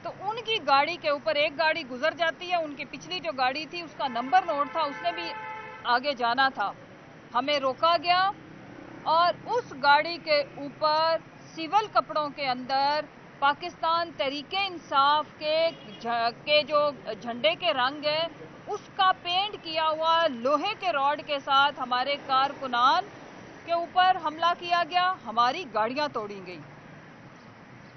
तो उनकी गाड़ी के ऊपर एक गाड़ी गुजर जाती है, उनकी पिछली जो गाड़ी थी उसका नंबर नोट था, उसने भी आगे जाना था। हमें रोका गया और उस गाड़ी के ऊपर सिविल कपड़ों के अंदर पाकिस्तान तहरीके इंसाफ के जो झंडे के रंग है उसका पेंट किया हुआ लोहे के रॉड के साथ हमारे कारकुनान के ऊपर हमला किया गया, हमारी गाड़ियां तोड़ी गई।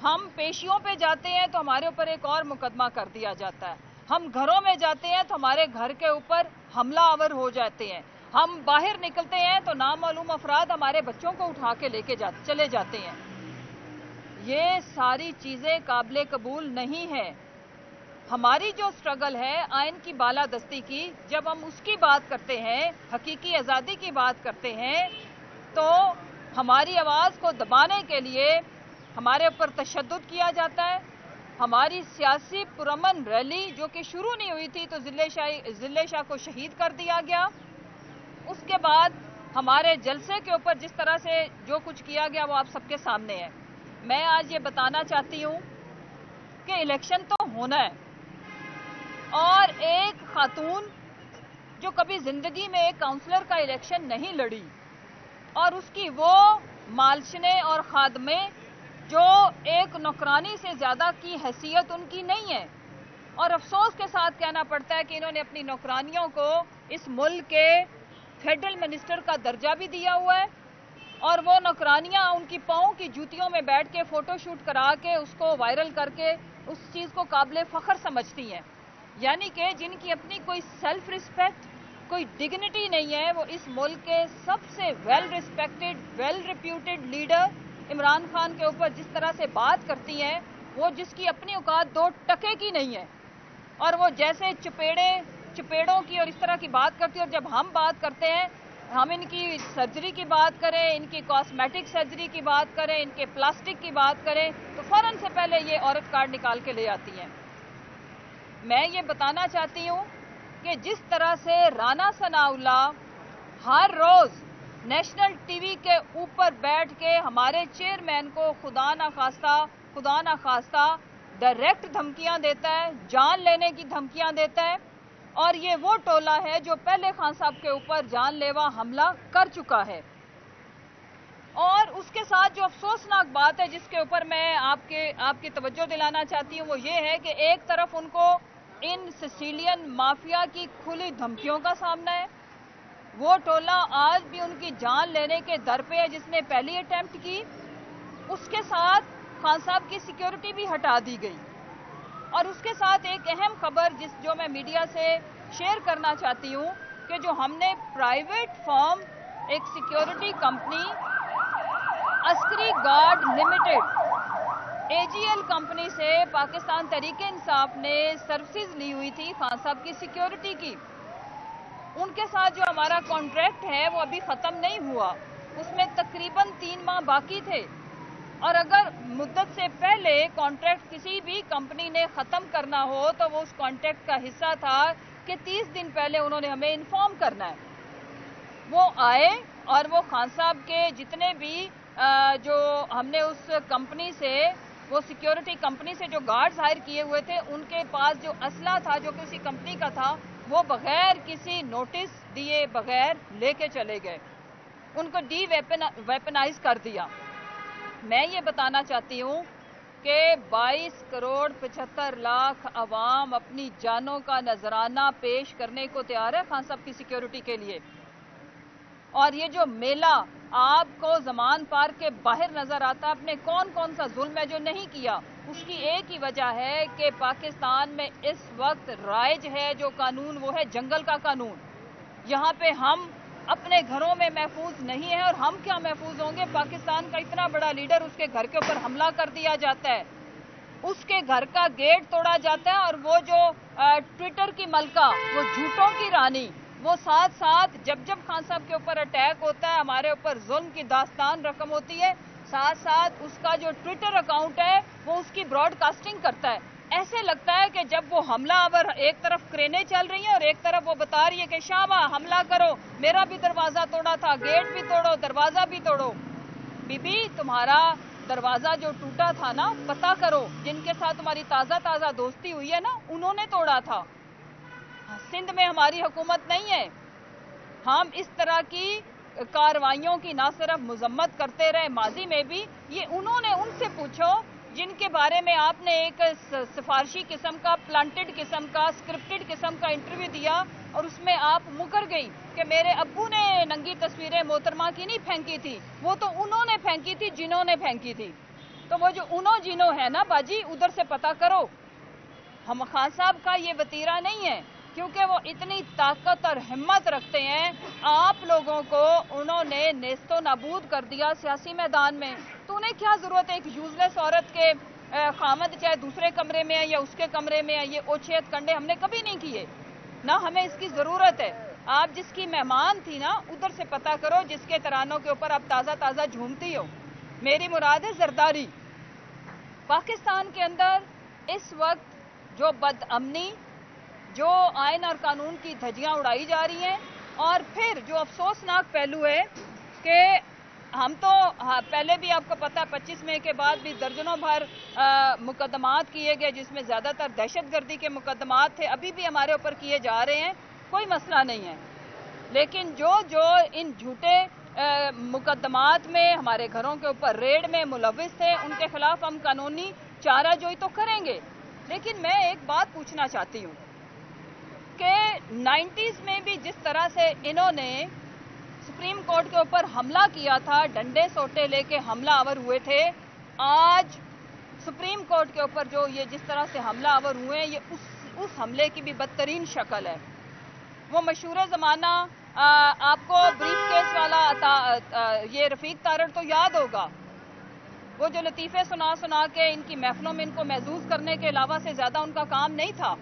हम पेशियों पे जाते हैं तो हमारे ऊपर एक और मुकदमा कर दिया जाता है, हम घरों में जाते हैं तो हमारे घर के ऊपर हमला आवर हो जाते हैं, हम बाहर निकलते हैं तो नामालूम अफराद हमारे बच्चों को उठा के चले जाते हैं। ये सारी चीज़ें काबिल कबूल नहीं है। हमारी जो स्ट्रगल है आइन की बालादस्ती की, जब हम उसकी बात करते हैं, हकीकी आज़ादी की बात करते हैं, तो हमारी आवाज़ को दबाने के लिए हमारे ऊपर तशद्दुद किया जाता है। हमारी सियासी पुरअमन रैली जो कि शुरू नहीं हुई थी तो ज़िले शाह को शहीद कर दिया गया। उसके बाद हमारे जलसे के ऊपर जिस तरह से जो कुछ किया गया वो आप सबके सामने है। मैं आज ये बताना चाहती हूँ कि इलेक्शन तो होना है और एक खातून जो कभी ज़िंदगी में एक काउंसलर का इलेक्शन नहीं लड़ी और उसकी वो मालशने और खादमे जो एक नौकरानी से ज़्यादा की हैसियत उनकी नहीं है, और अफसोस के साथ कहना पड़ता है कि इन्होंने अपनी नौकरानियों को इस मुल्क के फेडरल मिनिस्टर का दर्जा भी दिया हुआ है और वो नौकरानियां उनकी पाँव की जूतियों में बैठ के फ़ोटो शूट करा के उसको वायरल करके उस चीज़ को काबिल फ़ख्र समझती हैं। यानी कि जिनकी अपनी कोई सेल्फ रिस्पेक्ट, कोई डिग्निटी नहीं है, वो इस मुल्क के सबसे well respected, well reputed leader Imran Khan के ऊपर जिस तरह से बात करती हैं, वो जिसकी अपनी औकात 2 टके की नहीं है, और वो जैसे चपेड़ों की और इस तरह की बात करती है। और जब हम बात करते हैं, हम इनकी सर्जरी की बात करें, इनकी कॉस्मेटिक सर्जरी की बात करें, इनके प्लास्टिक की बात करें, तो फौरन से पहले ये औरत कार्ड निकाल के ले आती हैं। मैं ये बताना चाहती हूँ कि जिस तरह से राना सनाउल्लाह हर रोज़ नेशनल टीवी के ऊपर बैठ के हमारे चेयरमैन को खुदा ना खास्ता डायरेक्ट धमकियां देता है, जान लेने की धमकियां देता है, और ये वो टोला है जो पहले खान साहब के ऊपर जानलेवा हमला कर चुका है। और उसके साथ जो अफसोसनाक बात है जिसके ऊपर मैं आपकी तवज्जो दिलाना चाहती हूँ वो ये है कि एक तरफ उनको इन सिसिलियन माफिया की खुली धमकियों का सामना है, वो टोला आज भी उनकी जान लेने के दर पे है जिसने पहली अटेम्प्ट की, उसके साथ खान साहब की सिक्योरिटी भी हटा दी गई। और उसके साथ एक अहम खबर जो मैं मीडिया से शेयर करना चाहती हूँ कि जो हमने प्राइवेट फर्म एक security company Askari guard limited AGL company से पाकिस्तान तहरीके इंसाफ ने सर्विसेज ली हुई थी खान साहब की सिक्योरिटी की, उनके साथ जो हमारा कॉन्ट्रैक्ट है वो अभी ख़त्म नहीं हुआ, उसमें तकरीबन 3 माह बाकी थे। और अगर मुद्दत से पहले कॉन्ट्रैक्ट किसी भी कंपनी ने ख़त्म करना हो तो वो उस कॉन्ट्रैक्ट का हिस्सा था कि 30 दिन पहले उन्होंने हमें इन्फॉर्म करना है। वो आए और वो खान साहब के जितने भी जो हमने उस कंपनी से, वो सिक्योरिटी कंपनी से जो गार्ड्स हायर किए हुए थे, उनके पास जो असला था जो किसी कंपनी का था वो बगैर किसी नोटिस दिए बगैर लेके चले गए, उनको वेपनाइज कर दिया। मैं ये बताना चाहती हूँ कि 22 करोड़ 75 लाख अवाम अपनी जानों का नजराना पेश करने को तैयार है खान साहब की सिक्योरिटी के लिए। और ये जो मेला आपको ज़मान पार्क के बाहर नजर आता है, आपने कौन कौन सा जुल्म है जो नहीं किया, उसकी एक ही वजह है कि पाकिस्तान में इस वक्त राइज है जो कानून, वो है जंगल का कानून। यहाँ पे हम अपने घरों में महफूज नहीं है, और हम क्या महफूज होंगे? पाकिस्तान का इतना बड़ा लीडर, उसके घर के ऊपर हमला कर दिया जाता है, उसके घर का गेट तोड़ा जाता है, और वो जो ट्विटर की मलका, वो झूठों की रानी, वो साथ साथ जब खान साहब के ऊपर अटैक होता है, हमारे ऊपर जुल्म की दास्तान रकम होती है, साथ साथ उसका जो ट्विटर अकाउंट है वो उसकी ब्रॉडकास्टिंग करता है। ऐसे लगता है कि जब वो हमलावर, एक तरफ क्रेनें चल रही हैं और एक तरफ वो बता रही है कि शाबा हमला करो, मेरा भी दरवाज़ा तोड़ा था, गेट भी तोड़ो, दरवाज़ा भी तोड़ो। बीबी, तुम्हारा दरवाजा जो टूटा था ना, पता करो जिन के साथ तुम्हारी ताज़ा दोस्ती हुई है ना, उन्होंने तोड़ा था। सिंध में हमारी हुकूमत नहीं है। हम इस तरह की कार्रवाइयों की ना सिर्फ मजम्मत करते रहे माजी में भी, ये उन्होंने, उनसे पूछो जिनके बारे में आपने एक सिफारशी किस्म का, प्लांटेड किस्म का, स्क्रिप्टेड किस्म का इंटरव्यू दिया और उसमें आप मुकर गई कि मेरे अब्बू ने नंगी तस्वीरें मोहतरमा की नहीं फेंकी थी, वो तो उन्होंने फेंकी थी जिन्होंने फेंकी थी। तो वो जो उन्हों जिन्हों है ना बाजी, उधर से पता करो। हम खान साहब का ये वतीरा नहीं है, क्योंकि वो इतनी ताकत और हिम्मत रखते हैं। आप लोगों को उन्होंने नेस्तो नाबूद कर दिया सियासी मैदान में, तो उन्हें क्या जरूरत है एक यूजलेस औरत के खामद चाहे दूसरे कमरे में है या उसके कमरे में है। ये ओछेत कंडे हमने कभी नहीं किए, ना हमें इसकी जरूरत है। आप जिसकी मेहमान थी ना, उधर से पता करो जिसके तरानों के ऊपर आप ताज़ा झूमती हो। मेरी मुराद है जरदारी। पाकिस्तान के अंदर इस वक्त जो बदअमनी, जो आइन और कानून की धज्जियां उड़ाई जा रही हैं, और फिर जो अफसोसनाक पहलू है कि हम तो पहले भी आपको पता है 25 मई के बाद भी दर्जनों भर मुकदमात किए गए, जिसमें ज़्यादातर दहशतगर्दी के मुकदमात थे, अभी भी हमारे ऊपर किए जा रहे हैं, कोई मसला नहीं है। लेकिन जो इन झूठे मुकदमात में हमारे घरों के ऊपर रेड में मुलविस थे, उनके खिलाफ हम कानूनी चाराजोई तो करेंगे। लेकिन मैं एक बात पूछना चाहती हूँ कि 90s में भी जिस तरह से इन्होंने सुप्रीम कोर्ट के ऊपर हमला किया था, डंडे सोटे लेके हमलावर हुए थे, आज सुप्रीम कोर्ट के ऊपर जो ये जिस तरह से हमलावर हुए हैं, ये उस हमले की भी बदतरीन शक्ल है। वो मशहूर ज़माना आपको ब्रीफ केस वाला ये रफ़ीक तारड़ तो याद होगा, वो जो लतीफ़े सुना के इनकी महफिलों में इनको महसूस करने के अलावा से ज़्यादा उनका काम नहीं था।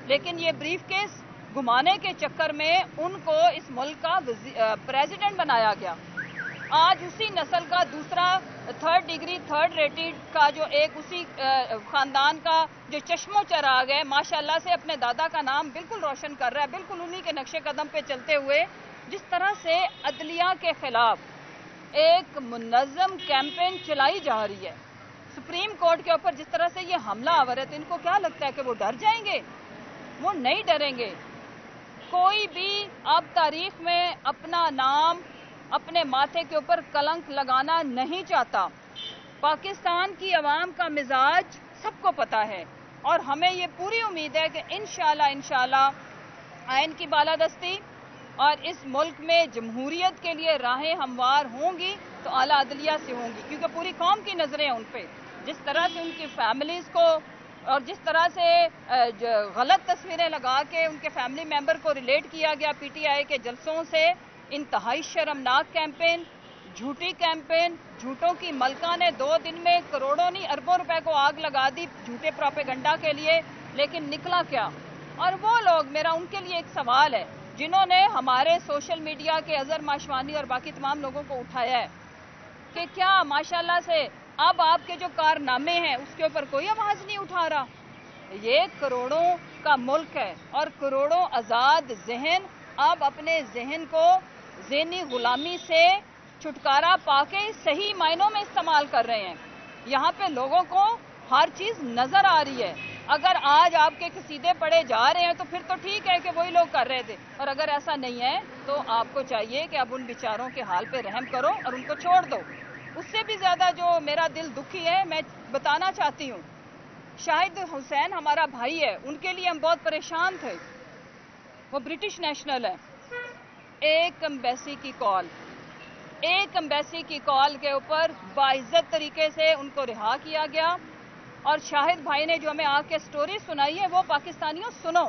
लेकिन ये ब्रीफ केस घुमाने के चक्कर में उनको इस मुल्क का प्रेसिडेंट बनाया गया। आज उसी नस्ल का दूसरा थर्ड डिग्री थर्ड रेटेड का जो एक उसी ख़ानदान का जो चश्मो चराग है, माशाल्लाह से अपने दादा का नाम बिल्कुल रोशन कर रहा है, बिल्कुल उन्हीं के नक्शे कदम पे चलते हुए। जिस तरह से अदलिया के खिलाफ एक मुनज़्ज़म कैंपेन चलाई जा रही है, सुप्रीम कोर्ट के ऊपर जिस तरह से ये हमला आवर है, तो इनको क्या लगता है कि वो डर जाएंगे? वो नहीं डरेंगे। कोई भी अब तारीख में अपना नाम, अपने माथे के ऊपर कलंक लगाना नहीं चाहता। पाकिस्तान की आवाम का मिजाज सबको पता है, और हमें ये पूरी उम्मीद है कि इंशाल्लाह आइन की बालादस्ती और इस मुल्क में जमहूरियत के लिए राहें हमवार होंगी तो आला अदलिया से होंगी, क्योंकि पूरी कौम की नज़रें उन पे। जिस तरह से उनकी फैमिलीज़ को और जिस तरह से गलत तस्वीरें लगा के उनके फैमिली मेंबर को रिलेट किया गया पीटीआई के जलसों से, इंतहाई शर्मनाक कैंपेन, झूठी कैंपेन, झूठों की मलका ने 2 दिन में करोड़ों नहीं अरबों रुपए को आग लगा दी झूठे प्रोपेगेंडा के लिए। लेकिन निकला क्या? और वो लोग, मेरा उनके लिए एक सवाल है, जिन्होंने हमारे सोशल मीडिया के अजहर माशवानी और बाकी तमाम लोगों को उठाया है कि क्या माशाल्लाह से अब आपके जो कारनामे हैं उसके ऊपर कोई आवाज़ नहीं उठा रहा। ये करोड़ों का मुल्क है और करोड़ों आज़ाद जहन अब अपने जहन को ज़हनी गुलामी से छुटकारा पाके सही मायनों में इस्तेमाल कर रहे हैं। यहाँ पे लोगों को हर चीज़ नज़र आ रही है। अगर आज आपके कसीदे पढ़े जा रहे हैं तो फिर तो ठीक है कि वही लोग कर रहे थे, और अगर ऐसा नहीं है तो आपको चाहिए कि अब उन बेचारों के हाल पे रहम करो और उनको छोड़ दो। उससे भी ज़्यादा जो मेरा दिल दुखी है, मैं बताना चाहती हूँ, शाहिद हुसैन हमारा भाई है, उनके लिए हम बहुत परेशान थे। वो ब्रिटिश नेशनल है। एक एम्बेसी की कॉल के ऊपर बाइज्जत तरीके से उनको रिहा किया गया। और शाहिद भाई ने जो हमें आके स्टोरी सुनाई है, वो पाकिस्तानियों सुनो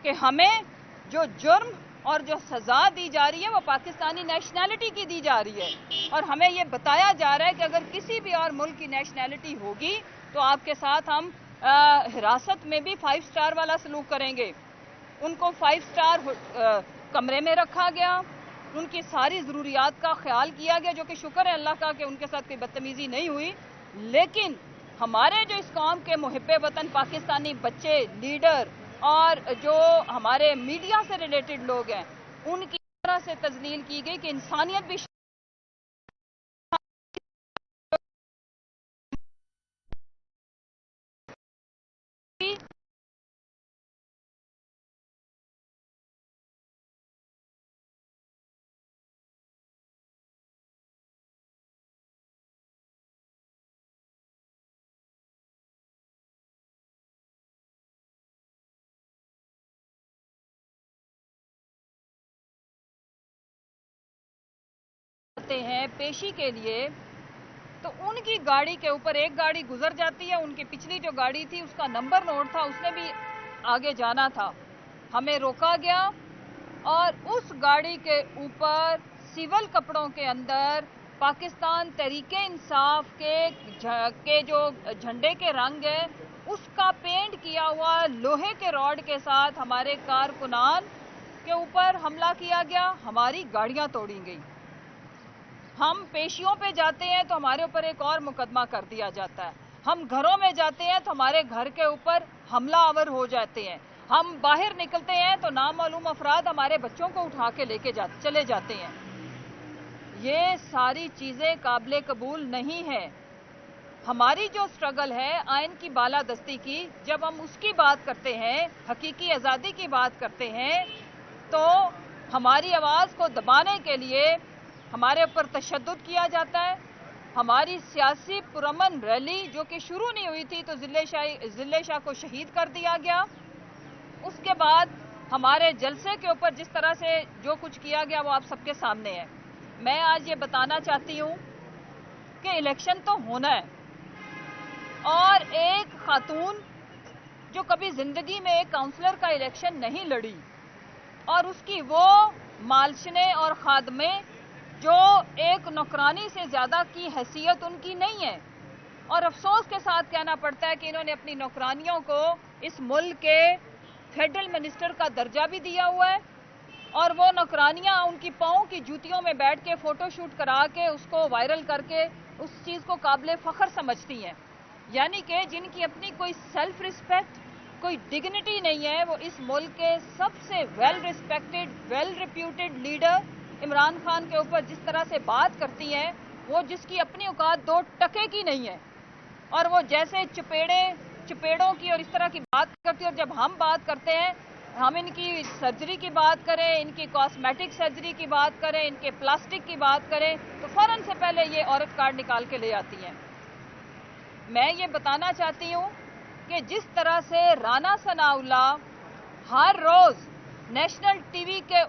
कि हमें जो जुर्म और जो सज़ा दी जा रही है वो पाकिस्तानी नेशनैलिटी की दी जा रही है, और हमें ये बताया जा रहा है कि अगर किसी भी और मुल्क की नेशनैलिटी होगी तो आपके साथ हम हिरासत में भी 5 स्टार वाला सलूक करेंगे। उनको 5 स्टार कमरे में रखा गया, उनकी सारी ज़रूरियात का ख्याल किया गया, जो कि शुक्र है अल्लाह का कि उनके साथ कोई बदतमीज़ी नहीं हुई। लेकिन हमारे जो इस कौम के मुहिब्बे वतन पाकिस्तानी बच्चे, लीडर और जो हमारे मीडिया से रिलेटेड लोग हैं, उनकी तरह से तजलील की गई कि इंसानियत भी جاتے ہیں پیشی کے لیے تو ان کی گاڑی کے اوپر ایک گاڑی گزر جاتی ہے, ان کی پچھلی جو گاڑی تھی اس کا نمبر نوٹ تھا, اس نے بھی آگے جانا تھا. ہمیں روکا گیا اور اس گاڑی کے اوپر سول کپڑوں کے اندر پاکستان تحریک انصاف کے جو جھنڈے کے رنگ ہے اس کا پینٹ کیا ہوا لوہے کے راڈ کے ساتھ ہمارے کارکنان کے اوپر حملہ کیا گیا, ہماری گاڑیاں توڑی گئی. ہم پیشیوں پہ جاتے ہیں تو ہمارے اوپر ایک اور مقدمہ کر دیا جاتا ہے, ہم گھروں میں جاتے ہیں تو ہمارے گھر کے اوپر حملہ آور ہو جاتے ہیں, ہم باہر نکلتے ہیں تو نامعلوم افراد ہمارے بچوں کو اٹھا کے لے کے چلے جاتے ہیں. یہ ساری چیزیں قابل قبول نہیں ہے. ہماری جو سٹرگل ہے آئین کی بالادستی کی, جب ہم اس کی بات کرتے ہیں, حقیقی آزادی کی بات کرتے ہیں, تو ہماری آواز کو دبانے کے لیے ہمارے اوپر تشدد کیا جاتا ہے. ہماری سیاسی پرامن ریلی جو کہ شروع نہیں ہوئی تھی تو ضلع شاہ کو شہید کر دیا گیا. اس کے بعد ہمارے جلسے کے اوپر جس طرح سے جو کچھ کیا گیا وہ آپ سب کے سامنے ہے. میں آج یہ بتانا چاہتی ہوں کہ الیکشن تو ہونا ہے, اور ایک خاتون جو کبھی زندگی میں ایک کاؤنسلر کا الیکشن نہیں لڑی اور اس کی وہ مالشنے اور خادمے جو ایک نوکرانی سے زیادہ کی حیثیت ان کی نہیں ہے, اور افسوس کے ساتھ کہنا پڑتا ہے کہ انہوں نے اپنی نوکرانیوں کو اس ملک کے فیڈرل منسٹر کا درجہ بھی دیا ہوا ہے, اور وہ نوکرانیاں ان کی پاؤں کی جوتیوں میں بیٹھ کے فوٹو شوٹ کرا کے اس کو وائرل کر کے اس چیز کو قابل فخر سمجھتی ہیں. یعنی کہ جن کی اپنی کوئی سیلف رسپیکٹ, کوئی ڈگنیٹی نہیں ہے, وہ اس ملک کے سب سے well respected, well reputed leader Imran Khan کے اوپر جس طرح سے بات کرتی ہیں, وہ جس کی اپنی اوقات 2 ٹکے کی نہیں ہے, اور وہ جیسے چپیڑوں کی اور اس طرح کی بات کرتی ہے. اور جب ہم بات کرتے ہیں, ہم ان کی سرجری کی بات کریں, ان کی کاسمیٹک سرجری کی بات کریں, ان کے پلاسٹک کی بات کریں, تو فوراً سے پہلے یہ عورت کارڈ نکال کے لے آتی ہیں. میں یہ بتانا چاہتی ہوں کہ جس طرح سے رانا ثناء اللہ ہر روز نیشنل ٹی وی کے